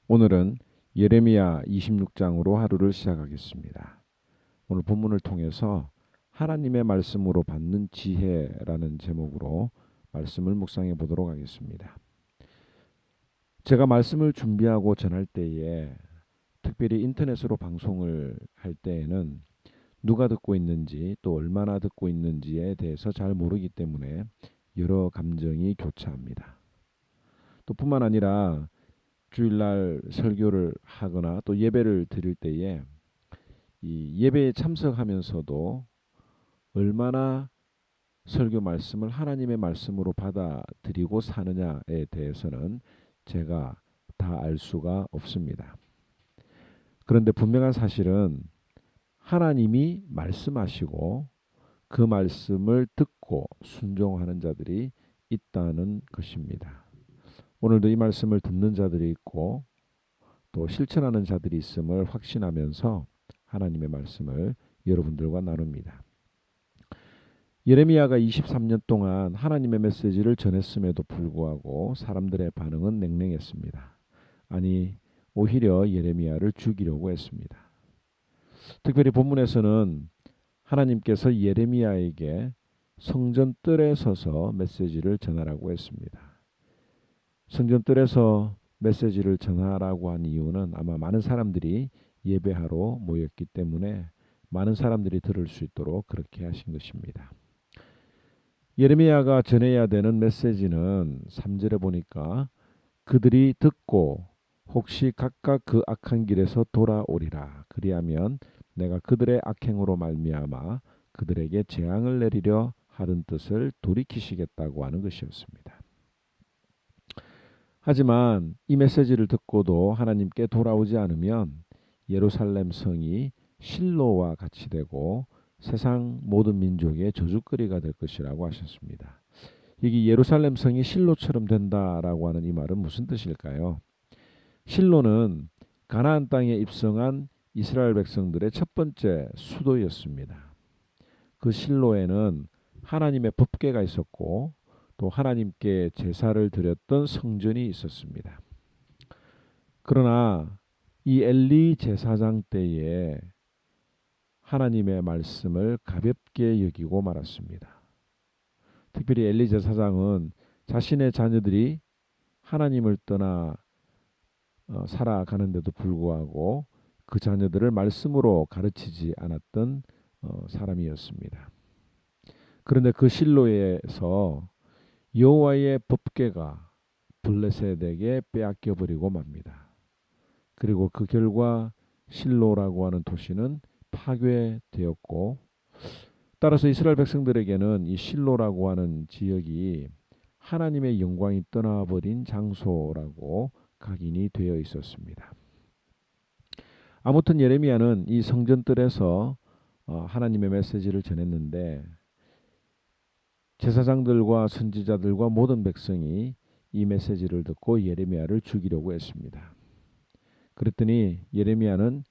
오늘은 예레미야 26장으로 하루를 시작하겠습니다. 오늘 본문을 통해서 하나님의 말씀으로 받는 지혜라는 제목으로 말씀을 묵상해 보도록 하겠습니다. 제가 말씀을 준비하고 전할 때에 특별히 인터넷으로 방송을 할 때에는 누가 듣고 있는지 또 얼마나 듣고 있는지에 대해서 잘 모르기 때문에 여러 감정이 교차합니다. 또 뿐만 아니라 주일날 설교를 하거나 또 예배를 드릴 때에 이 예배에 참석하면서도 얼마나 설교 말씀을 하나님의 말씀으로 받아들이고 사느냐에 대해서는 제가 다 알 수가 없습니다. 그런데 분명한 사실은 하나님이 말씀하시고 그 말씀을 듣고 순종하는 자들이 있다는 것입니다. 오늘도 이 말씀을 듣는 자들이 있고 또 실천하는 자들이 있음을 확신하면서 하나님의 말씀을 여러분들과 나눕니다. 예레미야가 23년 동안 하나님의 메시지를 전했음에도 불구하고 사람들의 반응은 냉랭했습니다. 아니, 오히려 예레미야를 죽이려고 했습니다. 특별히 본문에서는 하나님께서 예레미야에게 성전 뜰에 서서 메시지를 전하라고 했습니다. 성전 뜰에서 메시지를 전하라고 한 이유는 아마 많은 사람들이 예배하러 모였기 때문에 많은 사람들이 들을 수 있도록 그렇게 하신 것입니다. 예레미야가 전해야 되는 메시지는 3절에 보니까 그들이 듣고 혹시 각각 그 악한 길에서 돌아오리라. 그리하면 내가 그들의 악행으로 말미암아 그들에게 재앙을 내리려 하던 뜻을 돌이키시겠다고 하는 것이었습니다. 하지만 이 메시지를 듣고도 하나님께 돌아오지 않으면 예루살렘 성이 실로와 같이 되고 세상 모든 민족의 저주거리가 될 것이라고 하셨습니다. 이게 예루살렘 성이 실로처럼 된다라고 하는 이 말은 무슨 뜻일까요? 실로는 가나안 땅에 입성한 이스라엘 백성들의 첫 번째 수도였습니다. 그 실로에는 하나님의 법궤가 있었고 또 하나님께 제사를 드렸던 성전이 있었습니다. 그러나 이 엘리 제사장 때에 하나님의 말씀을 가볍게 여기고 말았습니다. 특별히 엘리 제사장은 자신의 자녀들이 하나님을 떠나 살아가는데도 불구하고 그 자녀들을 말씀으로 가르치지 않았던 사람이었습니다. 그런데 그 실로에서 여호와의 법궤가 블레셋에게 빼앗겨 버리고 맙니다. 그리고 그 결과 실로라고 하는 도시는 파괴되었고 따라서 이스라엘 백성들에게는 이 실로라고 하는 지역이 하나님의 영광이 떠나버린 장소라고 각인이 되어 있었습니다. 아무튼 예레미야는 이 성전뜰에서 하나님의 메시지를 전했는데 제사장들과 선지자들과 모든 백성이 이 메시지를 듣고 예레미야를 죽이려고 했습니다. 그랬더니 예레미야는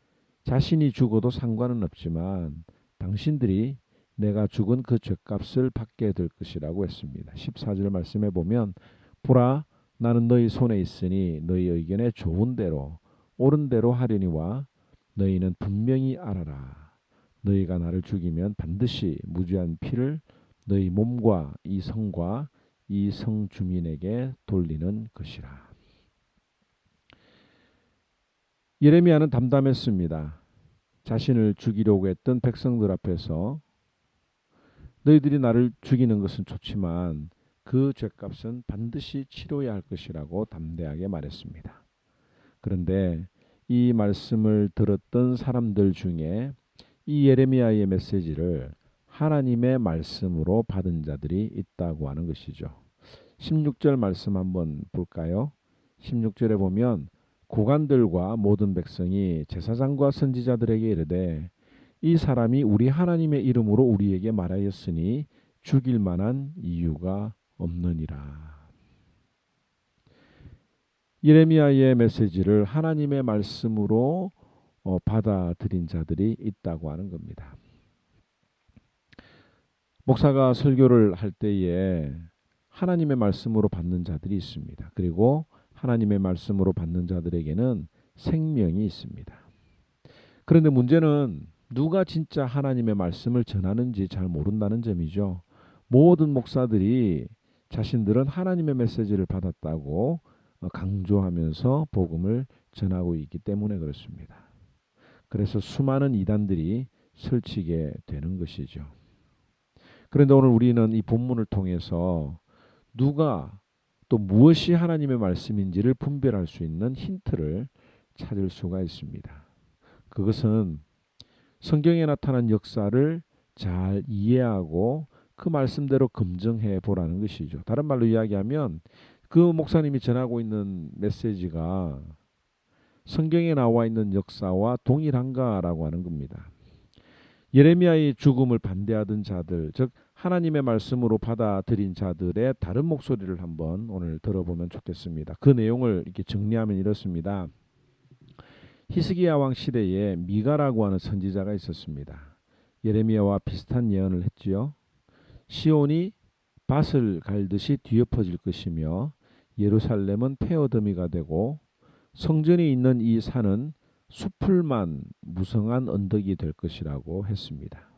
자신이 죽어도 상관은 없지만 당신들이 내가 죽은 그 죗값을 받게 될 것이라고 했습니다. 14절 말씀에 보면 보라 나는 너희 손에 있으니 너희 의견에 좋은 대로 옳은 대로 하려니와 너희는 분명히 알아라. 너희가 나를 죽이면 반드시 무죄한 피를 너희 몸과 이 성과 이 성 주민에게 돌리는 것이라. 예레미야는 담담했습니다. 자신을 죽이려고 했던 백성들 앞에서 너희들이 나를 죽이는 것은 좋지만 그 죄값은 반드시 치러야 할 것이라고 담대하게 말했습니다. 그런데 이 말씀을 들었던 사람들 중에 이 예레미야의 메시지를 하나님의 말씀으로 받은 자들이 있다고 하는 것이죠. 16절 말씀 한번 볼까요? 16절에 보면 고관들과 모든 백성이 제사장과 선지자들에게 이르되 이 사람이 우리 하나님의 이름으로 우리에게 말하였으니 죽일 만한 이유가 없느니라. 예레미야의 메시지를 하나님의 말씀으로 받아들인 자들이 있다고 하는 겁니다. 목사가 설교를 할 때에 하나님의 말씀으로 받는 자들이 있습니다. 그리고 하나님의 말씀으로 받는 자들에게는 생명이 있습니다. 그런데 문제는 누가 진짜 하나님의 말씀을 전하는지 잘 모른다는 점이죠. 모든 목사들이 자신들은 하나님의 메시지를 받았다고 강조하면서 복음을 전하고 있기 때문에 그렇습니다. 그래서 수많은 이단들이 설치게 되는 것이죠. 그런데 오늘 우리는 이 본문을 통해서 누가 또 무엇이 하나님의 말씀인지를 분별할 수 있는 힌트를 찾을 수가 있습니다. 그것은 성경에 나타난 역사를 잘 이해하고 그 말씀대로 검증해 보라는 것이죠. 다른 말로 이야기하면 그 목사님이 전하고 있는 메시지가 성경에 나와 있는 역사와 동일한가라고 하는 겁니다. 예레미야의 죽음을 반대하던 자들, 즉 하나님의 말씀으로 받아들인 자들의 다른 목소리를 한번 오늘 들어보면 좋겠습니다. 그 내용을 이렇게 정리하면 이렇습니다. 히스기야 왕 시대에 미가라고 하는 선지자가 있었습니다. 예레미야와 비슷한 예언을 했지요. 시온이 밭을 갈듯이 뒤엎어질 것이며 예루살렘은 폐허더미가 되고 성전이 있는 이 산은 수풀만 무성한 언덕이 될 것이라고 했습니다.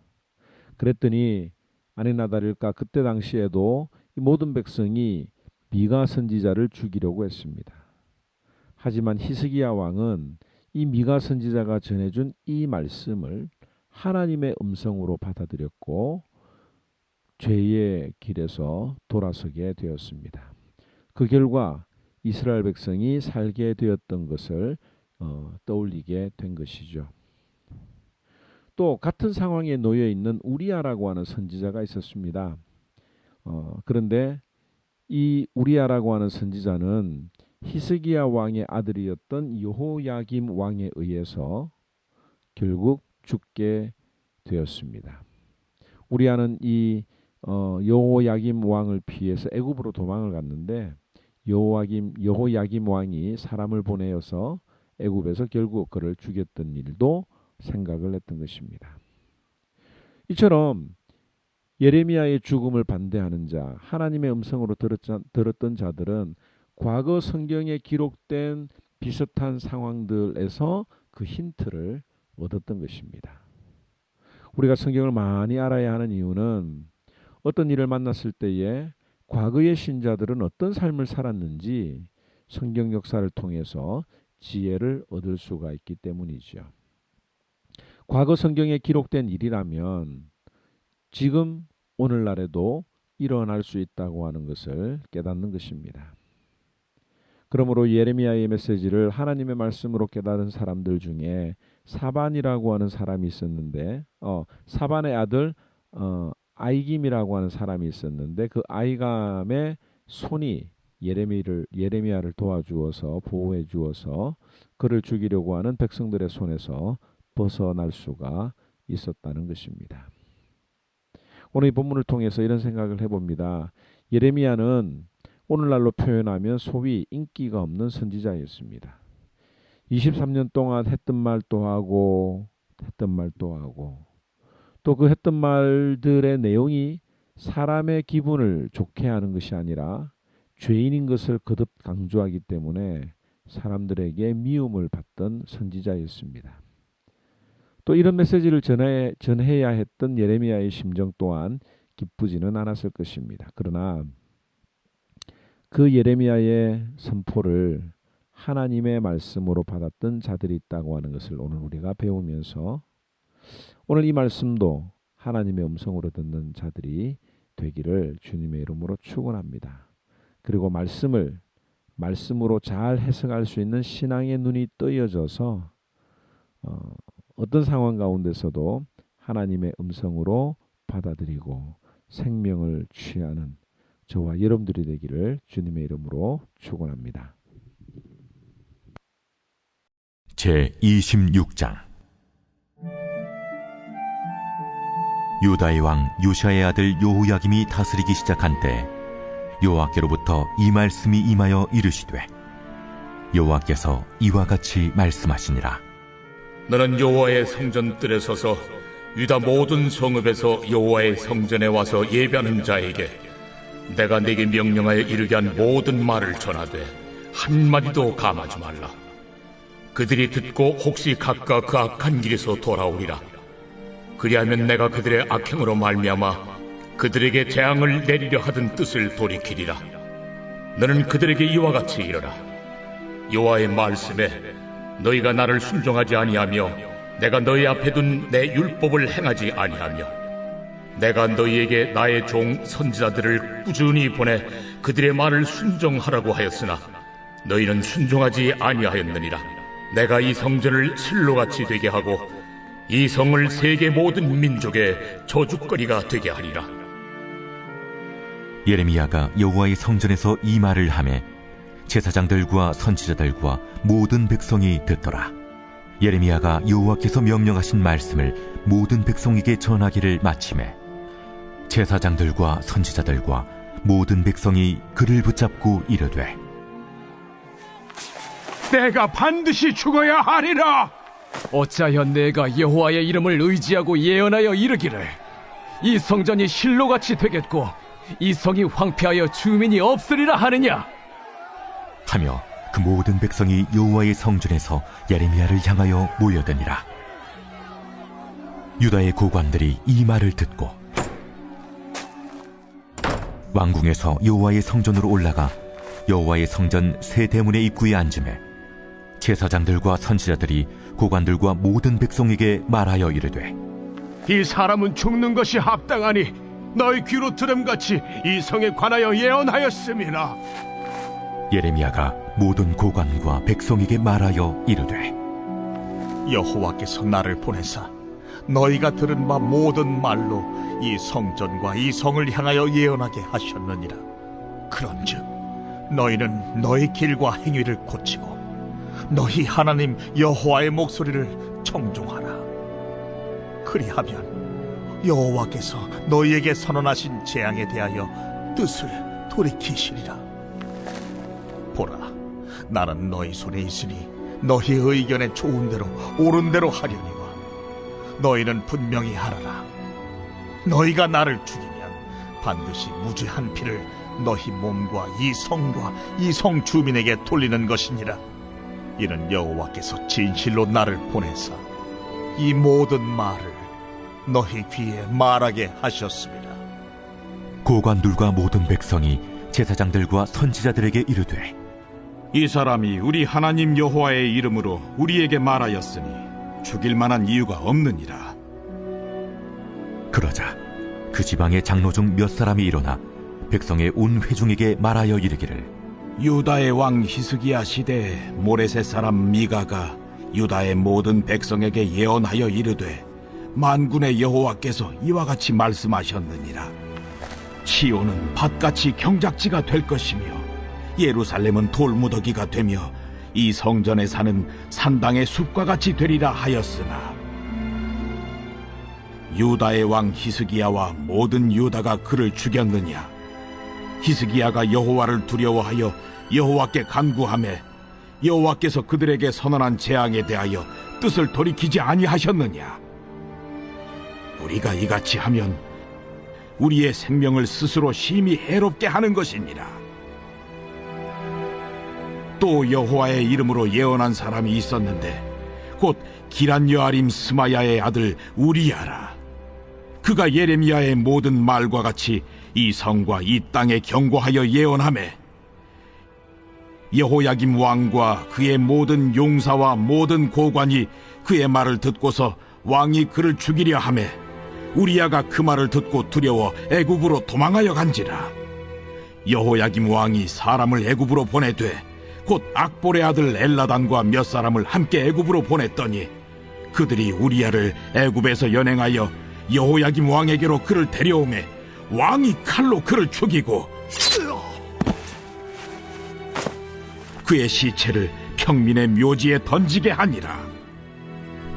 그랬더니 아니나 다를까 그때 당시에도 이 모든 백성이 미가 선지자를 죽이려고 했습니다. 하지만 히스기야 왕은 이 미가 선지자가 전해준 이 말씀을 하나님의 음성으로 받아들였고 죄의 길에서 돌아서게 되었습니다. 그 결과 이스라엘 백성이 살게 되었던 것을 떠올리게 된 것이죠. 또 같은 상황에 놓여 있는 우리야라고 하는 선지자가 있었습니다. 그런데 이 우리야라고 하는 선지자는 히스기야 왕의 아들이었던 여호야김 왕에 의해서 결국 죽게 되었습니다. 우리야는 이 여호야김 왕을 피해서 애굽으로 도망을 갔는데 여호야김 왕이 사람을 보내어서 애굽에서 결국 그를 죽였던 일도 생각을 했던 것입니다. 이처럼 예레미야의 죽음을 반대하는 자, 하나님의 음성으로 들었던 자들은 과거 성경에 기록된 비슷한 상황들에서 그 힌트를 얻었던 것입니다. 우리가 성경을 많이 알아야 하는 이유는 어떤 일을 만났을 때에 과거의 신자들은 어떤 삶을 살았는지 성경 역사를 통해서 지혜를 얻을 수가 있기 때문이죠. 과거 성경에 기록된 일이라면 지금 오늘날에도 일어날 수 있다고 하는 것을 깨닫는 것입니다. 그러므로 예레미야의 메시지를 하나님의 말씀으로 깨달은 사람들 중에 사반이라고 하는 사람이 있었는데 사반의 아들 아이김이라고 하는 사람이 있었는데 그 아이감의 손이 예레미야를 도와주어서 보호해 주어서 그를 죽이려고 하는 백성들의 손에서 벗어날 수가 있었다는 것입니다. 오늘 이 본문을 통해서 이런 생각을 해봅니다. 예레미야는 오늘날로 표현하면 소위 인기가 없는 선지자였습니다. 23년 동안 했던 말도 하고 또 그 했던 말들의 내용이 사람의 기분을 좋게 하는 것이 아니라 죄인인 것을 거듭 강조하기 때문에 사람들에게 미움을 받던 선지자였습니다. 또 이런 메시지를 전해야 했던 예레미야의 심정 또한 기쁘지는 않았을 것입니다. 그러나 그 예레미야의 선포를 하나님의 말씀으로 받았던 자들이 있다고 하는 것을 오늘 우리가 배우면서 오늘 이 말씀도 하나님의 음성으로 듣는 자들이 되기를 주님의 이름으로 축원합니다. 그리고 말씀으로 잘 해석할 수 있는 신앙의 눈이 뜨여져서 어떤 상황 가운데서도 하나님의 음성으로 받아들이고 생명을 취하는 저와 여러분들이 되기를 주님의 이름으로 축원합니다. 제26장 유다의 왕 요시야의 아들 여호야김이 다스리기 시작한 때 여호와께로부터 이 말씀이 임하여 이르시되 여호와께서 이와 같이 말씀하시니라. 너는 여호와의 성전뜰에 서서 유다 모든 성읍에서 여호와의 성전에 와서 예배하는 자에게 내가 네게 명령하여 이르게 한 모든 말을 전하되 한마디도 감하지 말라. 그들이 듣고 혹시 각각 그 악한 길에서 돌아오리라. 그리하면 내가 그들의 악행으로 말미암아 그들에게 재앙을 내리려 하던 뜻을 돌이키리라. 너는 그들에게 이와 같이 이르라. 여호와의 말씀에 너희가 나를 순종하지 아니하며 내가 너희 앞에 둔 내 율법을 행하지 아니하며 내가 너희에게 나의 종 선지자들을 꾸준히 보내 그들의 말을 순종하라고 하였으나 너희는 순종하지 아니하였느니라. 내가 이 성전을 실로같이 되게 하고 이 성을 세계 모든 민족의 저주거리가 되게 하리라. 예레미야가 여호와의 성전에서 이 말을 하매 제사장들과 선지자들과 모든 백성이 듣더라. 예레미야가 여호와께서 명령하신 말씀을 모든 백성에게 전하기를 마치매 제사장들과 선지자들과 모든 백성이 그를 붙잡고 이르되 내가 반드시 죽어야 하리라. 어찌하여 내가 여호와의 이름을 의지하고 예언하여 이르기를 이 성전이 실로같이 되겠고 이 성이 황폐하여 주민이 없으리라 하느냐 하며 그 모든 백성이 여호와의 성전에서 예레미야를 향하여 모여드니라. 유다의 고관들이 이 말을 듣고 왕궁에서 여호와의 성전으로 올라가 여호와의 성전 세 대문의 입구에 앉으매 제사장들과 선지자들이 고관들과 모든 백성에게 말하여 이르되 이 사람은 죽는 것이 합당하니 너희 귀로 들음같이 이 성에 관하여 예언하였음이라. 예레미야가 모든 고관과 백성에게 말하여 이르되 여호와께서 나를 보내사 너희가 들은 바 모든 말로 이 성전과 이 성을 향하여 예언하게 하셨느니라. 그런즉 너희는 너희 길과 행위를 고치고 너희 하나님 여호와의 목소리를 청종하라. 그리하면 여호와께서 너희에게 선언하신 재앙에 대하여 뜻을 돌이키시리라. 보라, 나는 너희 손에 있으니 너희 의견에 좋은 대로 옳은 대로 하려니와 너희는 분명히 하라라. 너희가 나를 죽이면 반드시 무죄한 피를 너희 몸과 이 성과 이 성 주민에게 돌리는 것이니라. 이는 여호와께서 진실로 나를 보내사 이 모든 말을 너희 귀에 말하게 하셨습니다. 고관들과 모든 백성이 제사장들과 선지자들에게 이르되 이 사람이 우리 하나님 여호와의 이름으로 우리에게 말하였으니 죽일 만한 이유가 없느니라. 그러자 그 지방의 장로 중 몇 사람이 일어나 백성의 온 회중에게 말하여 이르기를 유다의 왕 히스기야 시대에 모레셋 사람 미가가 유다의 모든 백성에게 예언하여 이르되 만군의 여호와께서 이와 같이 말씀하셨느니라. 시온은 밭같이 경작지가 될 것이며 예루살렘은 돌무더기가 되며 이 성전에 사는 산당의 숲과 같이 되리라 하였으나 유다의 왕 히스기야와 모든 유다가 그를 죽였느냐? 히스기야가 여호와를 두려워하여 여호와께 간구하매 여호와께서 그들에게 선언한 재앙에 대하여 뜻을 돌이키지 아니하셨느냐? 우리가 이같이 하면 우리의 생명을 스스로 심히 해롭게 하는 것이니라. 또 여호와의 이름으로 예언한 사람이 있었는데 곧 기란 여아림 스마야의 아들 우리야라. 그가 예레미야의 모든 말과 같이 이 성과 이 땅에 경고하여 예언하매 여호야김 왕과 그의 모든 용사와 모든 고관이 그의 말을 듣고서 왕이 그를 죽이려 하매 우리야가 그 말을 듣고 두려워 애굽으로 도망하여 간지라. 여호야김 왕이 사람을 애굽으로 보내되 곧 악볼의 아들 엘라단과 몇 사람을 함께 애굽으로 보냈더니 그들이 우리야를 애굽에서 연행하여 여호야김 왕에게로 그를 데려오매 왕이 칼로 그를 죽이고 그의 시체를 평민의 묘지에 던지게 하니라.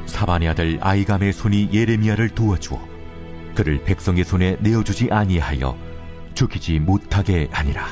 사반의 아들 아이감의 손이 예레미야를 도와주어 그를 백성의 손에 내어주지 아니하여 죽이지 못하게 하니라.